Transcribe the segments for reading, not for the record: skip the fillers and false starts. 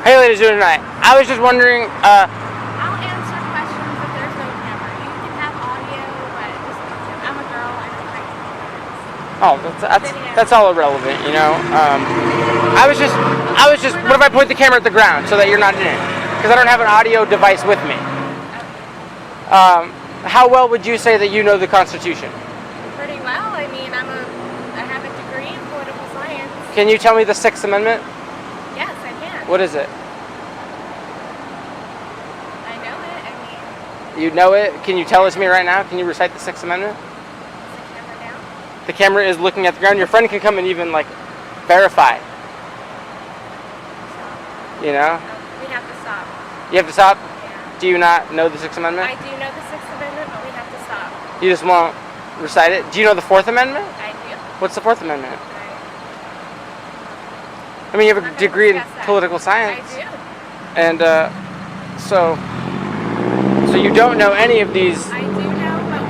Hey ladies, doing tonight? I was just wondering, I'll answer questions if there's no camera. You can have audio, but just, I'm a girl, I don't like cameras. that's all irrelevant, you know? I was just, what if I point the camera at the ground so that you're not in it? Because I don't have an audio device with me. How well would you say that you know the Constitution? Pretty well. I mean, I have a degree in political science. Can you tell me the 6th Amendment? Yes, I can. What is it? I know it. I mean, You know it? Can you tell it to me right now? Can you recite the 6th Amendment? is the camera down? The camera is looking at the ground. Your friend can come and even, like, verify. You know? We have to stop. You have to stop? Yeah. Do you not know the 6th Amendment? I do know the 6th Amendment, but we have to stop. You just won't recite it? Do you know the 4th Amendment? I do. What's the 4th Amendment? I I mean, you have a I'm gonna degree in discuss that. political science. I do. And, so you don't know any of these. I do know, but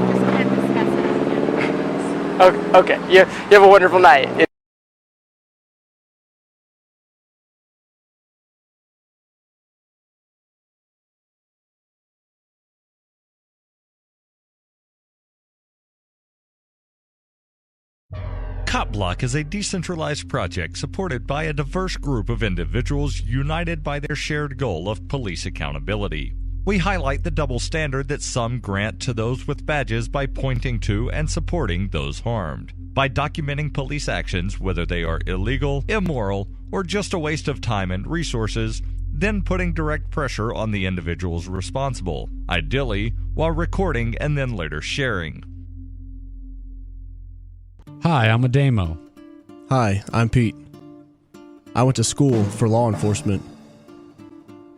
we just can't discuss it. Okay, you have a wonderful night. CopBlock is a decentralized project supported by a diverse group of individuals united by their shared goal of police accountability. We highlight the double standard that some grant to those with badges by pointing to and supporting those harmed. By documenting police actions, whether they are illegal, immoral, or just a waste of time and resources, then putting direct pressure on the individuals responsible, ideally while recording and then later sharing. Hi, I'm Ademo. Hi, I'm Pete. I went to school for law enforcement.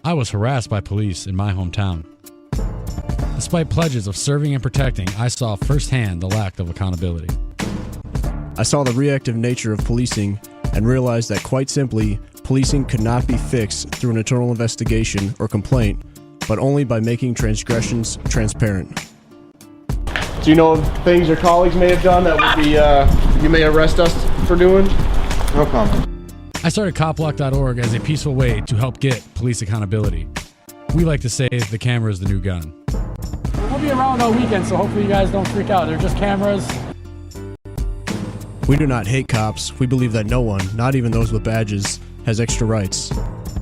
I was harassed by police in my hometown. Despite pledges of serving and protecting, I saw firsthand the lack of accountability. I saw the reactive nature of policing and realized that quite simply, policing could not be fixed through an internal investigation or complaint, but only by making transgressions transparent. Do you know of things your colleagues may have done that would be, you may arrest us for doing? No comment. I started CopBlock.org as a peaceful way to help get police accountability. We like to say the camera is the new gun. We'll be around all weekend, so hopefully you guys don't freak out. They're just cameras. We do not hate cops. We believe that no one, not even those with badges, has extra rights.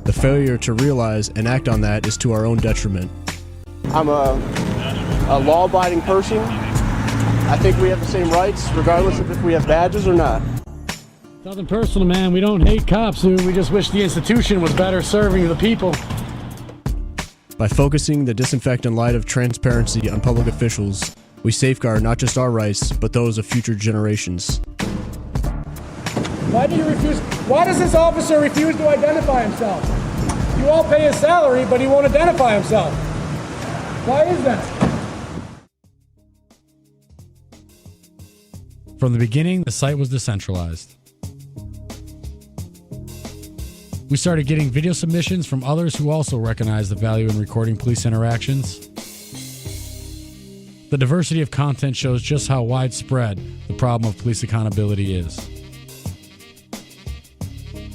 The failure to realize and act on that is to our own detriment. I'm a law-abiding person. I think we have the same rights, regardless of if we have badges or not. Nothing personal, man. We don't hate cops. We just wish the institution was better serving the people. By focusing the disinfectant light of transparency on public officials, we safeguard not just our rights, but those of future generations. Why does this officer refuse to identify himself? You all pay his salary, but he won't identify himself. Why is that? From the beginning, the site was decentralized. We started getting video submissions from others who also recognize the value in recording police interactions. The diversity of content shows just how widespread the problem of police accountability is.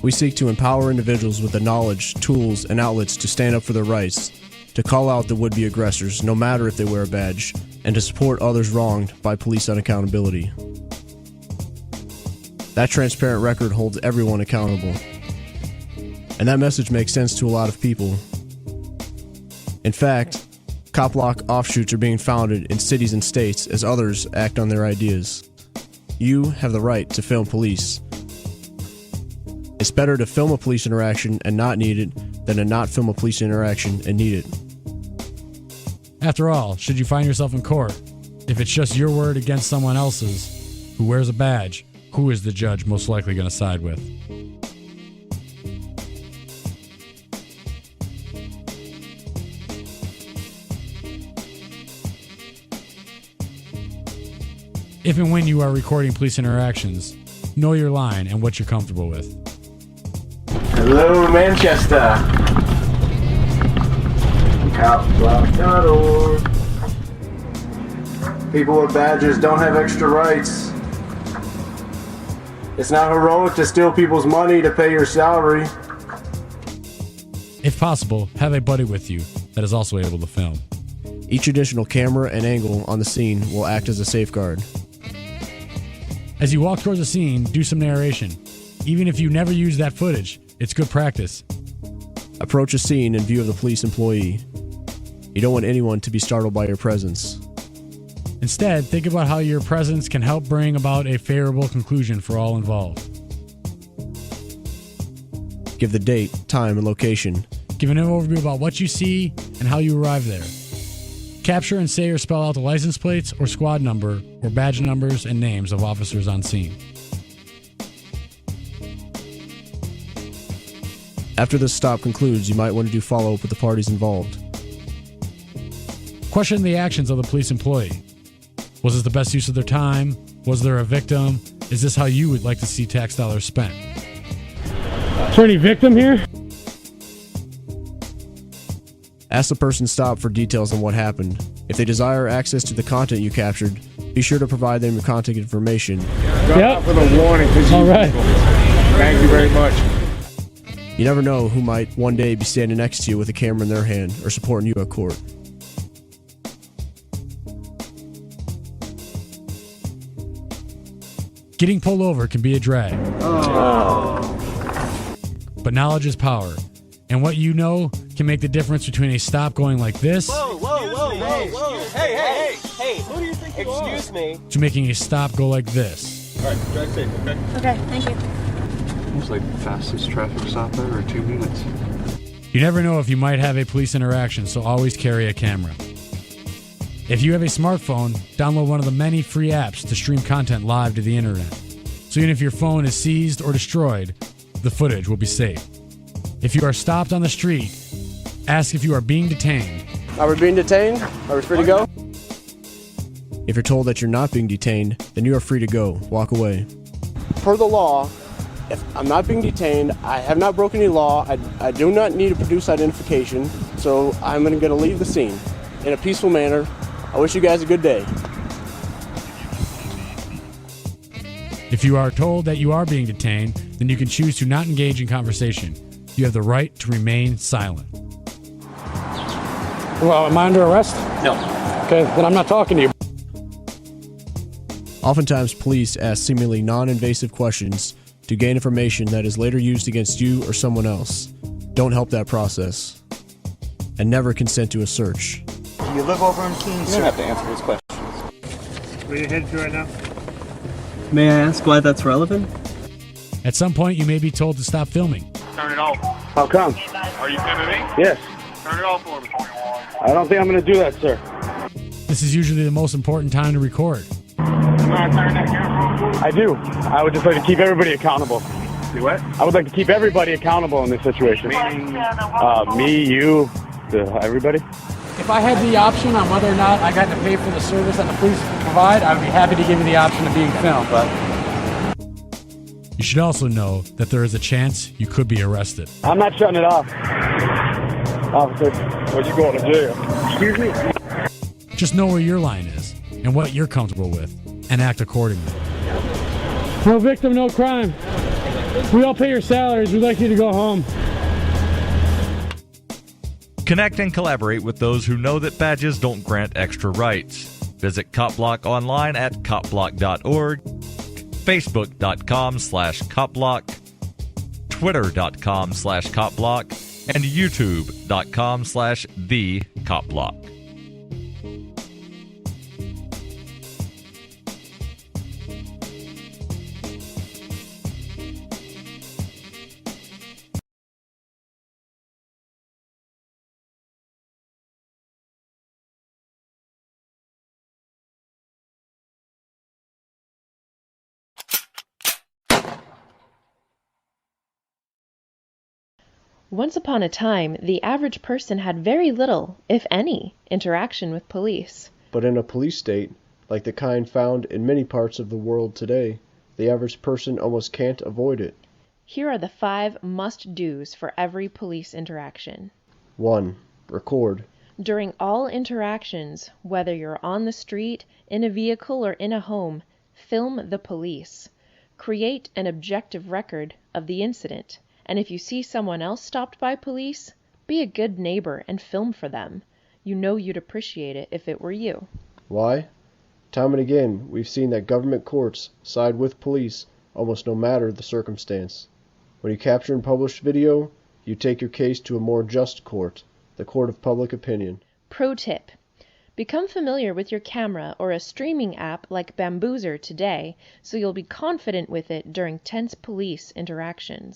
We seek to empower individuals with the knowledge, tools, and outlets to stand up for their rights, to call out the would-be aggressors, no matter if they wear a badge, and to support others wronged by police unaccountability. That transparent record holds everyone accountable. And that message makes sense to a lot of people. In fact, CopBlock offshoots are being founded in cities and states as others act on their ideas. You have the right to film police. It's better to film a police interaction and not need it than to not film a police interaction and need it. After all, should you find yourself in court, if it's just your word against someone else's who wears a badge, who is the judge most likely going to side with? If and when you are recording police interactions, know your line and what you're comfortable with. Hello, Manchester. CopBlock.org. People with badges don't have extra rights. It's not heroic to steal people's money to pay your salary. If possible, have a buddy with you that is also able to film. Each additional camera and angle on the scene will act as a safeguard. As you walk towards the scene, do some narration. Even if you never use that footage, it's good practice. Approach a scene in view of the police employee. You don't want anyone to be startled by your presence. Instead, think about how your presence can help bring about a favorable conclusion for all involved. Give the date, time, and location. Give an overview about what you see and how you arrive there. Capture and say or spell out the license plates or squad number or badge numbers and names of officers on scene. After this stop concludes, you might want to do follow-up with the parties involved. Question the actions of the police employee. Was this the best use of their time? Was there a victim? Is this how you would like to see tax dollars spent? Is there any victim here? Ask the person stopped for details on what happened. If they desire access to the content you captured, be sure to provide them your contact information. Yep. For the warning. All right. Thank you very much. You never know who might one day be standing next to you with a camera in their hand or supporting you at court. Getting pulled over can be a drag. But knowledge is power. And what you know can make the difference between a stop going like this Whoa. Hey, who do you think you are? Excuse me. to making a stop go like this. All right, drive safe, okay? Okay, thank you. It's like the fastest traffic stop ever, 2 minutes. You never know if you might have a police interaction, so always carry a camera. If you have a smartphone, download one of the many free apps to stream content live to the internet. So even if your phone is seized or destroyed, the footage will be safe. If you are stopped on the street, ask if you are being detained. Are we being detained? Are we free to go? If you're told that you're not being detained, then you are free to go. Walk away. Per the law, if I'm not being detained, I have not broken any law, I do not need to produce identification, so I'm going to leave the scene in a peaceful manner. I wish you guys a good day. If you are told that you are being detained, then you can choose to not engage in conversation. You have the right to remain silent. Well, am I under arrest? No. Okay, then I'm not talking to you. Oftentimes, police ask seemingly non-invasive questions to gain information that is later used against you or someone else. Don't help that process. And never consent to a search. Do you live over in Keene, sir? You don't have to answer these questions. Where are you headed to right now? May I ask why that's relevant? At some point, you may be told to stop filming. Turn it off. How come? Are you filming me? Yes. Turn it off for me. I don't think I'm going to do that, sir. This is usually the most important time to record. I do. I would just like to keep everybody accountable. Do what? I would like to keep everybody accountable in this situation. Me, you, everybody. If I had the option on whether or not I got to pay for the service that the police provide, I would be happy to give you the option of being filmed. But You should also know that there is a chance you could be arrested. I'm not shutting it off. Officer, are you going to jail? Excuse me? Just know where your line is and what you're comfortable with, and act accordingly. No victim, no crime. We all pay your salaries. We'd like you to go home. Connect and collaborate with those who know that badges don't grant extra rights. Visit CopBlock online at copblock.org, facebook.com/copblock, twitter.com/copblock, and youtube.com/thecopblock. Once upon a time, the average person had very little, if any, interaction with police. But in a police state, like the kind found in many parts of the world today, the average person almost can't avoid it. Here are the 5 must-dos for every police interaction. 1. Record. During all interactions, whether you're on the street, in a vehicle, or in a home, film the police. Create an objective record of the incident. And if you see someone else stopped by police, Be a good neighbor and film for them. You know you'd appreciate it if it were you. Why? Time and again, we've seen that government courts side with police almost no matter the circumstance. When you capture and publish video, you take your case to a more just court, the court of public opinion. Pro tip. Become familiar with your camera or a streaming app like Bamboozer today so you'll be confident with it during tense police interactions.